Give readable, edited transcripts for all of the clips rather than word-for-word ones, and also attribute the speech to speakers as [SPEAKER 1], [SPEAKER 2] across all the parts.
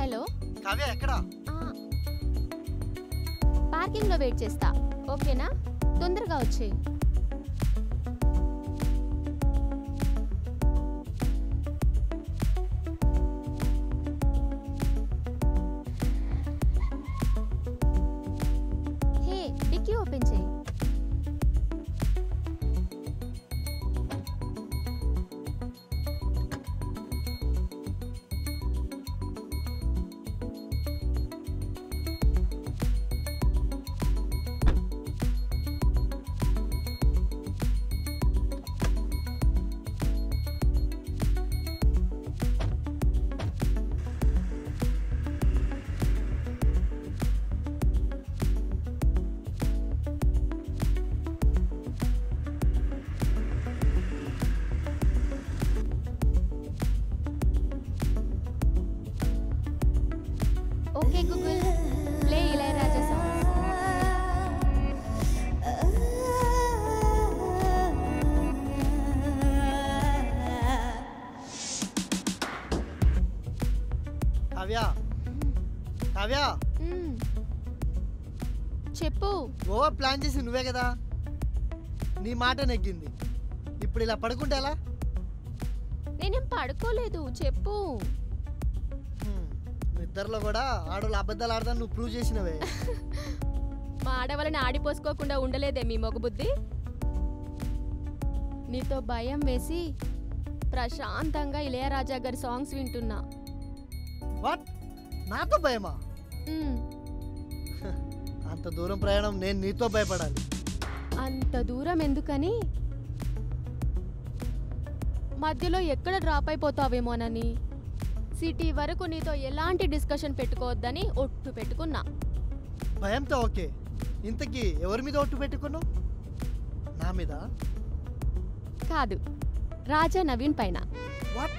[SPEAKER 1] Hello
[SPEAKER 2] Kavya ఎక్కడ?
[SPEAKER 1] Parking లో wait చేస్తా, ఓకేనా? తొందరగా వచ్చేయ్. హే, డిక్కీ ఓపెన్ చేయి. Okay Google, play Ilaiyaraaja songs.
[SPEAKER 2] Kavya Kavya
[SPEAKER 1] చెప్పు.
[SPEAKER 2] గోవా ప్లాన్ చేసి నువ్వే కదా, నీ మాట నెగ్గింది. ఇప్పుడు ఇలా పడుకుంటే ఎలా?
[SPEAKER 1] నేనేం పడుకోలేదు, చెప్పు.
[SPEAKER 2] ఇద్దరిలో కూడా ఆడవాళ్ళు అబద్ధాలు ఆడదాన్ని నువ్వు ప్రూవ్ చేసినవే.
[SPEAKER 1] మా ఆడవాళ్ళని ఆడిపోసుకోకుండా ఉండలేదే మీ మొగబుద్ధి. నీతో భయం వేసి ప్రశాంతంగా ఇళయరాజా గారి సాంగ్స్ వింటున్నా.
[SPEAKER 2] వాట్? నాతో భయమా? అంత దూరం ప్రయాణం నేను నీతో భయపడాలి?
[SPEAKER 1] అంత దూరం ఎందుకని, మధ్యలో ఎక్కడ డ్రాప్ అయిపోతావేమోనని సిటీ వరకు నీతో ఎలాంటి డిస్కషన్ పెట్టుకోవద్దని ఒట్టు పెట్టుకున్నా.
[SPEAKER 2] భయంతో ఓకే, ఇంతకీ ఎవరి మీద ఒట్టు పెట్టుకున్నావు? నా మీద
[SPEAKER 1] కాదు, రాజా నవీన్ పైన.
[SPEAKER 2] వాట్?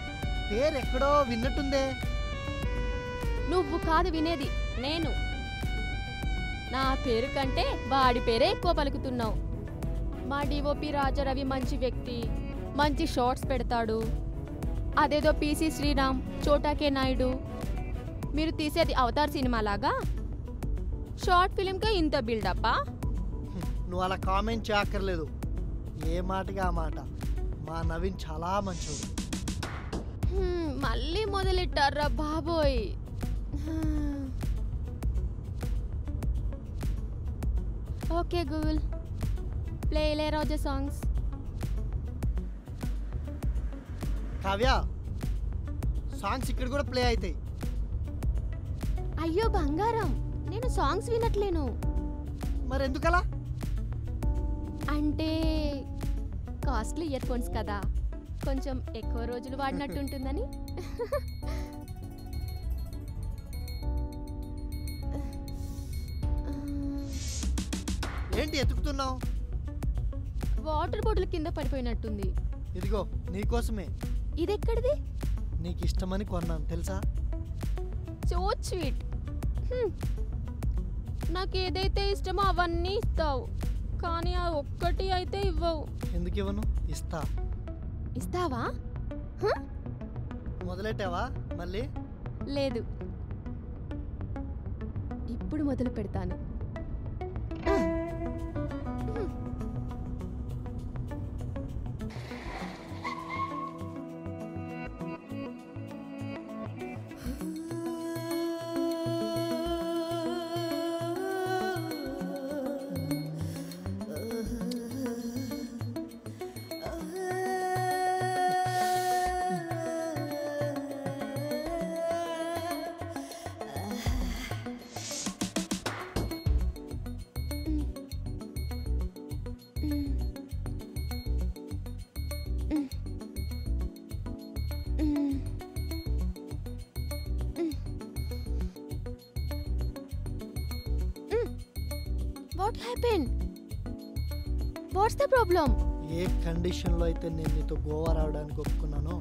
[SPEAKER 2] పేరు ఎక్కడో విన్నట్టుందే.
[SPEAKER 1] నువ్వు కాదు వినేది, నేను. నా పేరు కంటే వాడి పేరే ఎక్కువ పలుకుతున్నావు. మా డిఓపి రాజారవి మంచి వ్యక్తి, మంచి షార్ట్స్ పెడతాడు. అదేదో పీసీ శ్రీరామ్, చోటాకే నాయుడు, మీరు తీసేది అవతార్ సినిమా లాగా షార్ట్ ఫిలింకే ఇంత బిల్డప్పా?
[SPEAKER 2] నువ్వు అలా కామెంట్ చేయక్కర్లేదు. ఏ మాటగా ఆ మాట. మా నవీన్ చాలా మంచోడు.
[SPEAKER 1] మళ్ళీ మొదలెట్టారా బాబోయ్. Okay Google, play Ilaiyaraaja songs.
[SPEAKER 2] Kavya, songs ఇక్కడ కూడా ప్లే అవుతాయి.
[SPEAKER 1] అయ్యో బంగారం, నేను సాంగ్స్ వినట్లేను.
[SPEAKER 2] మరి ఎందుకలా?
[SPEAKER 1] అంటే కాస్ట్లీ ఇయర్ ఫోన్స్ కదా, కొంచెం ఎక్కువ రోజులు వాడినట్టుంటుందని.
[SPEAKER 2] ఏంటి ఎతుకుతున్నావు?
[SPEAKER 1] వాటర్ బాటిల్ కింద పడిపోయినట్టుంది.
[SPEAKER 2] ఇదిగో నీకోసమే.
[SPEAKER 1] ఇదెక్కడిది?
[SPEAKER 2] నీకు ఇష్టమని కొన్నాను తెలుసా?
[SPEAKER 1] So sweet. నాకు ఏదైతే ఇష్టమో అవన్నీ ఇస్తావు, కానీ ఆ ఒక్కటి అయితే ఇవ్వవు.
[SPEAKER 2] ఎందుకు ఇవ్వను? ఇస్తా.
[SPEAKER 1] ఇస్తావా?
[SPEAKER 2] మొదలెట్టావా మళ్ళీ?
[SPEAKER 1] లేదు, ఇప్పుడు మొదలు పెడతాను. What happened? What's the problem?
[SPEAKER 2] ఏ కండిషన్లో అయితే నేను నీతో గోవా రావడానికి ఒప్పుకున్నానో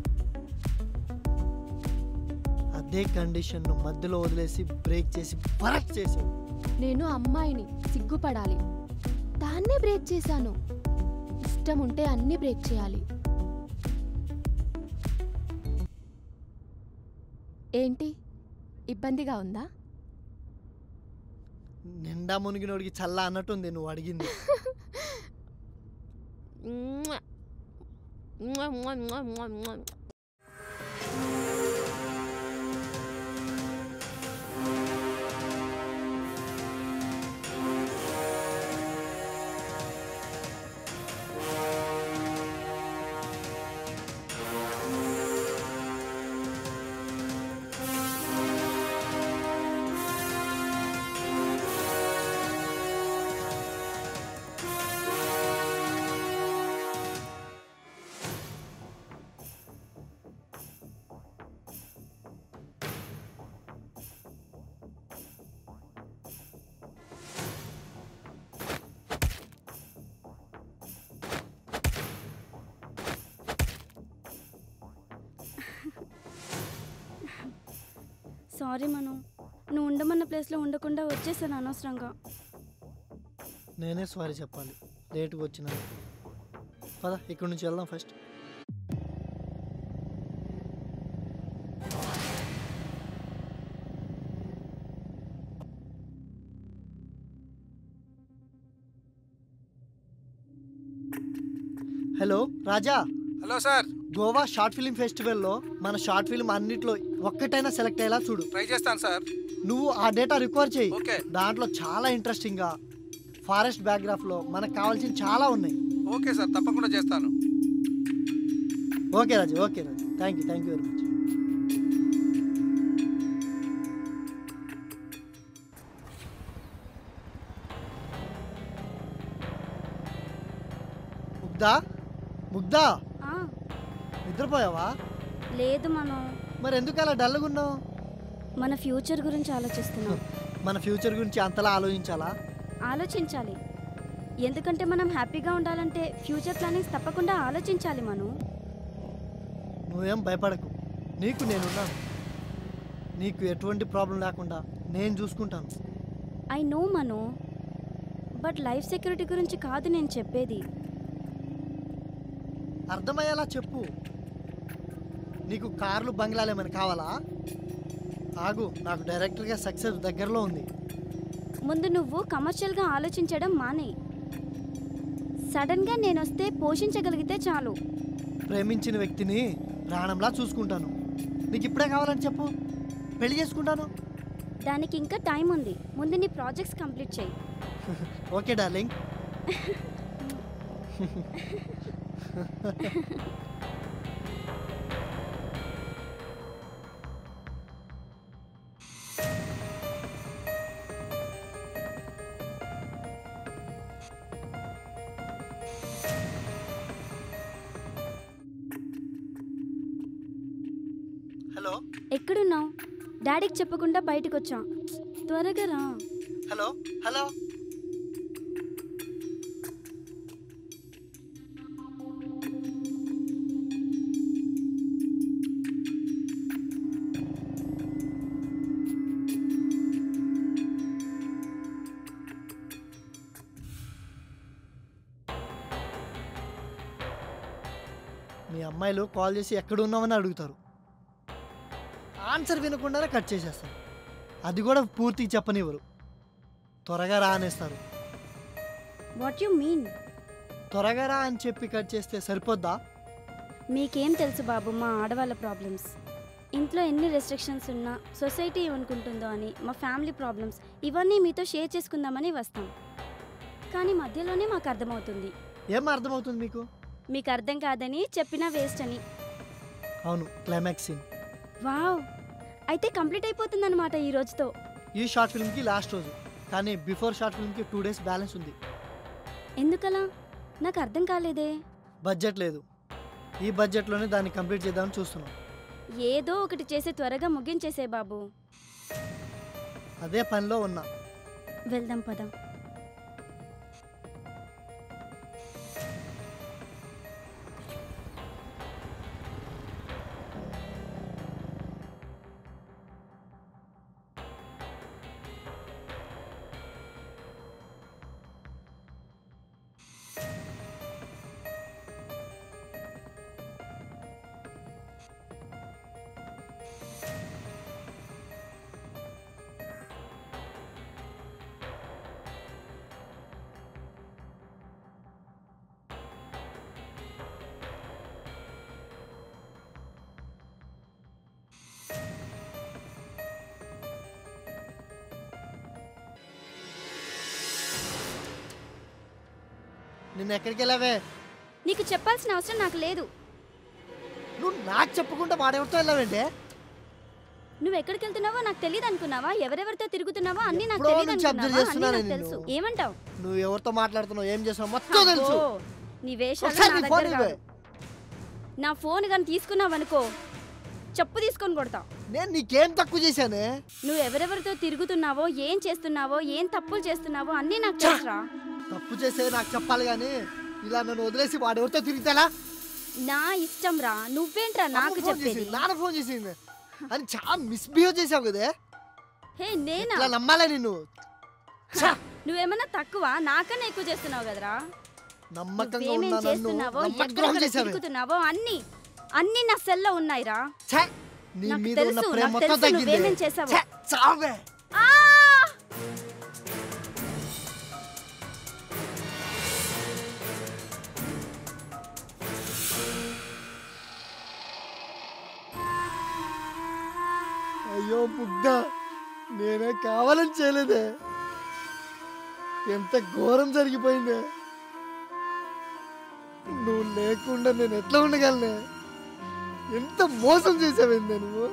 [SPEAKER 2] అదే కండిషన్ను మధ్యలో వదిలేసి బ్రేక్ చేసి బరక్ చేసావు.
[SPEAKER 1] నేను అమ్మాయిని, సిగ్గుపడాలి. దాన్నే బ్రేక్ చేశాను. ఇష్టం ఉంటే అన్ని బ్రేక్ చేయాలి. ఏంటి ఇబ్బందిగా ఉందా?
[SPEAKER 2] నిండా మునిగినోడికి చల్ల అన్నట్టుంది నువ్వు అడిగింది.
[SPEAKER 3] సారీ మను, నువ్వు ఉండమన్న ప్లేస్లో ఉండకుండా వచ్చేసాను అనవసరంగా.
[SPEAKER 2] నేనే సారీ చెప్పాలి లేటుగా వచ్చినా. పద ఇక్కడి నుంచి వెళ్దాం first. Hello Raja.
[SPEAKER 4] Hello sir.
[SPEAKER 2] Goa short film ఫెస్టివల్లో మన షార్ట్ ఫిల్మ్ అన్నిట్లో ఒక్కటైనా సెలెక్ట్ అయ్యేలా చూడు.
[SPEAKER 4] ట్రై చేస్తాను సార్.
[SPEAKER 2] నువ్వు ఆ డేటా రిక్వైర్ చేయి.
[SPEAKER 4] ఓకే.
[SPEAKER 2] దాంట్లో చాలా ఇంట్రెస్టింగ్గా ఫారెస్ట్ బ్యాక్గ్రాఫ్లో మనకు కావాల్సిన చాలా ఉన్నాయి.
[SPEAKER 4] ఓకే సార్, తప్పకుండా చేస్తాను.
[SPEAKER 2] Okay Raju, okay Raju, thank you very much. Mugdha, Mugdha,
[SPEAKER 3] ఆ,
[SPEAKER 2] నిద్రపోయావా?
[SPEAKER 3] లేదు మను,
[SPEAKER 2] మరి ఎందుకు అలా డల్గా ఉన్నావు?
[SPEAKER 3] మన ఫ్యూచర్ గురించి ఆలోచిస్తున్నాం.
[SPEAKER 2] మన ఫ్యూచర్ గురించి అంతలా ఆలోచించాలా?
[SPEAKER 3] ఆలోచించాలి, ఎందుకంటే మనం హ్యాపీగా ఉండాలంటే ఫ్యూచర్ ప్లానింగ్స్ తప్పకుండా ఆలోచించాలి మను.
[SPEAKER 2] నువ్వేం భయపడకు, నీకు నేనున్నాను. నీకు ఎటువంటి ప్రాబ్లం లేకుండా నేను చూసుకుంటాను.
[SPEAKER 3] I know Manu, but life security గురించి కాదు నేను చెప్పేది.
[SPEAKER 2] అర్థమయ్యేలా చెప్పు. నీకు కార్లు బంగ్లాలు ఏమైనా కావాలా? ఆగు, నాకు డైరెక్ట్గా సక్సెస్ దగ్గరలో ఉంది.
[SPEAKER 3] ముందు నువ్వు కమర్షియల్గా ఆలోచించడం మానే. సడన్గా నేను వస్తే పోషించగలిగితే చాలు.
[SPEAKER 2] ప్రేమించిన వ్యక్తిని ప్రాణంలా చూసుకుంటాను. నీకు ఇప్పుడే కావాలని చెప్పు, పెళ్లి చేసుకుంటాను.
[SPEAKER 3] దానికి ఇంకా టైం ఉంది, ముందు నీ ప్రాజెక్ట్స్ కంప్లీట్ చేయి.
[SPEAKER 2] Okay darling. హలో.
[SPEAKER 3] ఎక్కడున్నావు? డాడీకి చెప్పకుండా బయటకు వచ్చా, త్వరగా రా.
[SPEAKER 2] Hello hello. మీ అమ్మాయిలు కాల్ చేసి ఎక్కడున్నామని అడుగుతారు. ఆన్సర్ వినకుండానే కట్ చేసేస్తారు. అది కూడా పూర్తిగా చెప్పనివ్వరు. త్వరగా రా అనేస్తారు.
[SPEAKER 3] What you mean?
[SPEAKER 2] త్వరగా రా అని చెప్పి కట్ చేస్తే సరిపోద్దా?
[SPEAKER 3] మీకేం తెలుసు బాబు మా ఆడవాళ్ళ ప్రాబ్లమ్స్. ఇంట్లో ఎన్ని రెస్ట్రిక్షన్స్ ఉన్నా సొసైటీ ఏమనుకుంటుందో అని, మా ఫ్యామిలీ ప్రాబ్లమ్స్ ఇవన్నీ మీతో షేర్ చేసుకుందామని వస్తాం. కానీ మధ్యలోనే మాకు అర్థమవుతుంది.
[SPEAKER 2] ఏం అర్థమవుతుంది మీకు?
[SPEAKER 3] మీకు అర్థం కాదని చెప్పినా వేస్ట్ అని.
[SPEAKER 2] అవును, క్లైమాక్స్ సీన్.
[SPEAKER 3] వావ్, అయితే కంప్లీట్ అయిపోతుందన్నమాట ఈ రోజుతో.
[SPEAKER 2] ఈ షార్ట్ ఫిల్మ్కి లాస్ట్ రోజు, కానీ బిఫోర్ షార్ట్ ఫిల్మ్కి 2 days బ్యాలెన్స్ ఉంది.
[SPEAKER 3] ఎందుకలా? నాకు అర్థం కాలేదే.
[SPEAKER 2] బడ్జెట్ లేదు. ఈ బడ్జెట్లోనే దాన్ని కంప్లీట్ చేద్దామని చూస్తున్నాం.
[SPEAKER 3] ఏదో ఒకటి చేసి త్వరగా ముగించేసే బాబు.
[SPEAKER 2] అదే పనిలో ఉన్నా.
[SPEAKER 3] వెళ్దాం పద.
[SPEAKER 2] నిన్న ఎక్కడికి వెళ్ళావే?
[SPEAKER 3] నీకు చెప్పాల్సిన అవసరం నాకు లేదు.
[SPEAKER 2] నువ్వు నాకు చెప్పకుండా వాడెవరితో వెళ్ళావేంటే?
[SPEAKER 3] నువ్వు ఎక్కడికి వెళ్తున్నావో నాకు తెలియదు అనుకున్నావా? ఎవరెవరితో తిరుగుతున్నావో అన్ని నాకు
[SPEAKER 2] ఎప్పుడో
[SPEAKER 3] తెలియదు
[SPEAKER 2] నుంచి observe
[SPEAKER 3] అనుకున్నావా? అన్నీ
[SPEAKER 2] చేస్తున్నానే
[SPEAKER 3] నాకు తెలుసు. ఏమంటావు?
[SPEAKER 2] నువ్వు ఎవరితో మాట్లాడుతున్నావు, ఏం చేసావు మొత్తం తెలుసు.
[SPEAKER 3] అబ్బో, నీ వేషాలు
[SPEAKER 2] ఒకసారి
[SPEAKER 3] నా
[SPEAKER 2] నీ ఫోన్
[SPEAKER 3] దగ్గర
[SPEAKER 2] ఇవ్వే.
[SPEAKER 3] కాదు. నా ఫోన్ కానీ తీసుకున్నావనుకో చెప్పు తీసుకొని కొడతా.
[SPEAKER 2] నేను నీకేం తక్కువ చేశానే?
[SPEAKER 3] నువ్వు ఎవరెవరితో తిరుగుతున్నావో, ఏం చేస్తున్నావో, ఏం తప్పులు చేస్తున్నావో అన్నీ నాకు తెలుసురా.
[SPEAKER 2] తప్పు చేసే నాకు చెప్పాలి కానీ ఇలా నన్ను వదిలేసి వాడెవరితో తిరుగుతానా?
[SPEAKER 3] నా ఇష్టం రా. నువ్వేంట్రా నాకు చెప్పేది?
[SPEAKER 2] నాన్న ఫోన్ చేసింది అని చాలా మిస్బిహేవ్ చేసావు కదే.
[SPEAKER 3] హే నేనా?
[SPEAKER 2] ఇలా నమ్మాలా నిన్ను?
[SPEAKER 3] నువ్వేమన్నా తక్కువ? నాకన్నా ఎక్కువ చేస్తున్నావు కదరా.
[SPEAKER 2] నమ్మకంగా
[SPEAKER 3] నువ్వేమేం
[SPEAKER 2] ఉన్నా నన్ను
[SPEAKER 3] చేస్తున్నావో,
[SPEAKER 2] నమ్మద్రోహం
[SPEAKER 3] ఎక్కడ
[SPEAKER 2] చేసావే.
[SPEAKER 3] తిరుగుతున్నావో అన్ని నా సెల్లో ఉన్నాయిరా.
[SPEAKER 2] ఛే! నీ
[SPEAKER 3] నాకు
[SPEAKER 2] మీద ఉన్న
[SPEAKER 3] తెలుసు,
[SPEAKER 2] ప్రేమ
[SPEAKER 3] నాకు
[SPEAKER 2] మొత్తం
[SPEAKER 3] తెలుసు
[SPEAKER 2] తగ్గింది.
[SPEAKER 3] నువ్వేమేం చేసావో.
[SPEAKER 2] ఛే! చావే.
[SPEAKER 3] ఆ!
[SPEAKER 2] అయ్యో ముగ్ధ, నేనే కావాలని చేయలేదే. ఎంత ఘోరం జరిగిపోయిందే. నువ్వు లేకుండా నేను ఎట్లా ఉండగలనే? ఎంత మోసం చేసావేందే నువ్వు.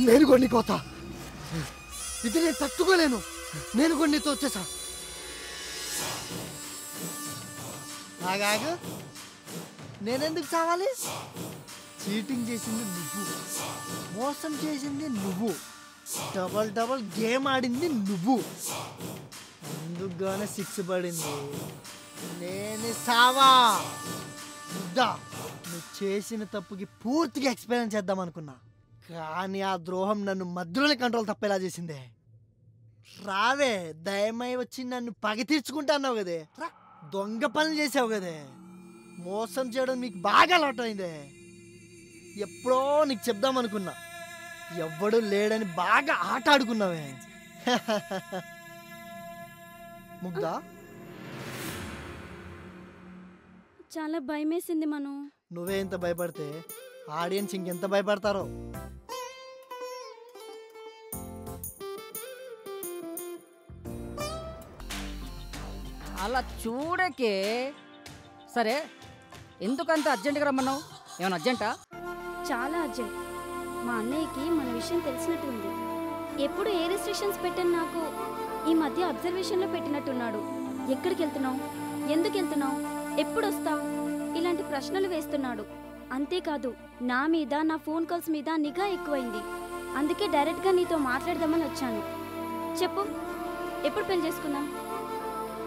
[SPEAKER 2] నేను కొన్ని కోత ఇది నేను తట్టుకోలేను. నేను కొన్ని నీతో వచ్చేసా. ఆగాగు, నేనెందుకు చావాలి? చీటింగ్ చేసింది నువ్వు, మోసం చేసింది నువ్వు, డబల్ గేమ్ ఆడింది నువ్వు. అందుకుగానే 6 పడింది. నేను సావా ముద్దా. నువ్వు చేసిన తప్పుకి పూర్తిగా ఎక్స్పీరియన్స్ చేద్దాం అనుకున్నా, కానీ ఆ ద్రోహం నన్ను మధ్యలోనే కంట్రోల్ తప్పేలా చేసిందే. రావే, దయమై వచ్చి నన్ను పగ తీర్చుకుంటా అన్నావు కదే. దొంగ పనులు చేసావు కదే. మోసం చేయడం మీకు బాగా అలవాటైందే. ఎప్పుడో నీకు చెప్దాం అనుకున్నా, ఎవ్వడు లేడని బాగా ఆట ఆడుకున్నావే. ముగ్ధా,
[SPEAKER 3] చాలా భయమేసింది మను.
[SPEAKER 2] నువ్వే ఇంత భయపడితే ఆడియన్స్ ఇంకెంత భయపడతారో.
[SPEAKER 5] అలా చూడకే. సరే, ఎందుకంత అర్జెంటుగా రమ్మన్నావు? ఏమైనా అర్జెంటా?
[SPEAKER 3] చాలా అర్జెంట్. మా అన్నయ్యకి మన విషయం తెలిసినట్టు ఉంది. ఎప్పుడు ఏ రెస్ట్రిక్షన్స్ పెట్టని నాకు ఈ మధ్య అబ్జర్వేషన్లో పెట్టినట్టున్నాడు. ఎక్కడికి వెళ్తున్నావు, ఎందుకు వెళ్తున్నావు, ఎప్పుడు వస్తావు, ఇలాంటి ప్రశ్నలు వేస్తున్నాడు. అంతేకాదు నా మీద, నా ఫోన్ కాల్స్ మీద నిఘా ఎక్కువైంది. అందుకే డైరెక్ట్గా నీతో మాట్లాడదామని వచ్చాను. చెప్పు, ఎప్పుడు పెళ్లి చేసుకుందాం?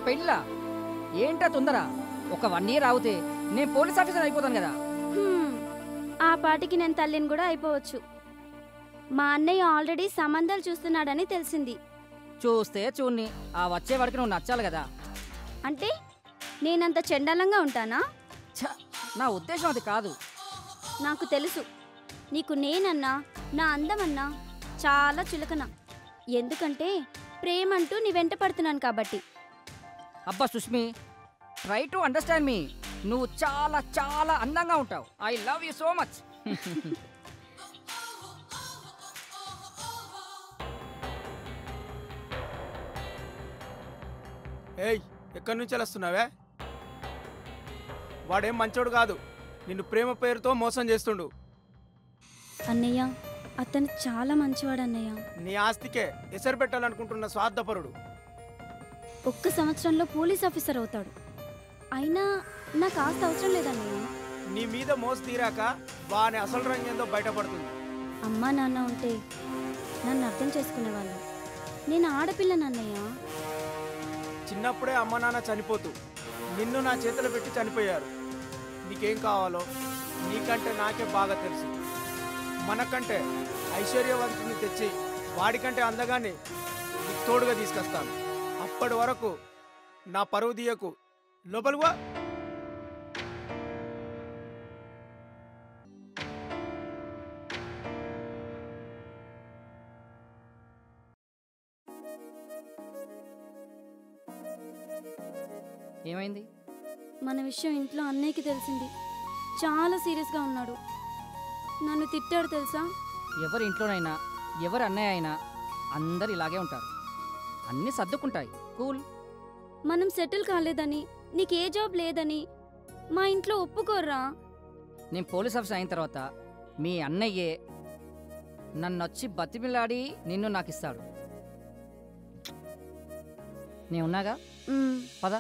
[SPEAKER 5] పెళ్ళా? ఏంటా తొందర? ఒక 1 year ఆగితే నేను పోలీస్ ఆఫీసర్ అయిపోతాను కదా.
[SPEAKER 3] ఆ పాటికి నేను తల్లిని కూడా అయిపోవచ్చు. మా అన్నయ్య ఆల్రెడీ సంబంధాలు చూస్తున్నాడని తెలిసింది.
[SPEAKER 5] చూస్తే చూన్ని, ఆ వచ్చేవాడికి నువ్వు నచ్చాలి కదా.
[SPEAKER 3] అంటే నేనంత చెండాలంగా ఉంటానా?
[SPEAKER 5] ఛ, నా ఉద్దేశం అది కాదు.
[SPEAKER 3] నాకు తెలుసు, నీకు నేనన్నా, నా అందమన్నా చాలా చులకన. ఎందుకంటే ప్రేమంటూ నీ వెంట పడుతున్నాను కాబట్టి.
[SPEAKER 5] అబ్బా సుష్మి, ట్రై టు అండర్స్టాండ్ మీ. నువ్వు చాలా చాలా అందంగా ఉంటావు. I love you so much.
[SPEAKER 4] ఏయ్, ఎక్కడి నుంచి వస్తున్నావే? వాడేం మంచోడు కాదు, నిన్ను ప్రేమ పేరుతో మోసం చేస్తుండు.
[SPEAKER 3] అన్నయ్య, అతను చాలా మంచివాడు అన్నయ్య.
[SPEAKER 4] నీ ఆస్తికే ఎసరు పెట్టాలనుకుంటున్న స్వార్థపరుడు.
[SPEAKER 3] 1 సంవత్సరంలో పోలీస్ ఆఫీసర్ అవుతాడు. అయినా నాకు ఆస్తి అవసరం లేదన్నయ్య.
[SPEAKER 4] నీ మీద మోసు తీరాక వాని అసలు రంగేందో బయటపడుతుంది.
[SPEAKER 3] అమ్మా నాన్న ఉంటే నన్ను అర్థం చేసుకునేవాళ్ళు. నేను ఆడపిల్లనన్నయ్య.
[SPEAKER 4] చిన్నప్పుడే అమ్మ నాన్న చనిపోతూ నిన్ను నా చేతిలో పెట్టి చనిపోయారు. నీకేం కావాలో నీకంటే నాకే బాగా తెలుసు. మనకంటే ఐశ్వర్యవంతుని తెచ్చి వాడికంటే అందగాన్ని నీకు తోడుగా తీసుకొస్తాను. అప్పటి వరకు నా పరువు తీయకు. లోపలివా.
[SPEAKER 5] ఏమైంది?
[SPEAKER 3] మన విషయం ఇంట్లో అన్నయ్యకి తెలిసింది. చాలా సీరియస్గా ఉన్నాడు. నన్ను తిట్టాడు తెలుసా?
[SPEAKER 5] ఎవరి ఇంట్లోనైనా, ఎవరి అన్నయ్య అయినా అందరు ఇలాగే ఉంటారు. అన్నీ సర్దుకుంటాయి. కూల్.
[SPEAKER 3] మనం సెటిల్ కాలేదని నీకు ఏ జాబ్ లేదని మా ఇంట్లో ఒప్పుకోర్రా.
[SPEAKER 5] నేను పోలీస్ ఆఫీసర్ అయిన తర్వాత మీ అన్నయ్యే నన్నొచ్చి బతిమిలాడి నిన్ను నాకు ఇస్తాడు. నేను ఉన్నాగా,
[SPEAKER 3] మ్,
[SPEAKER 5] పద.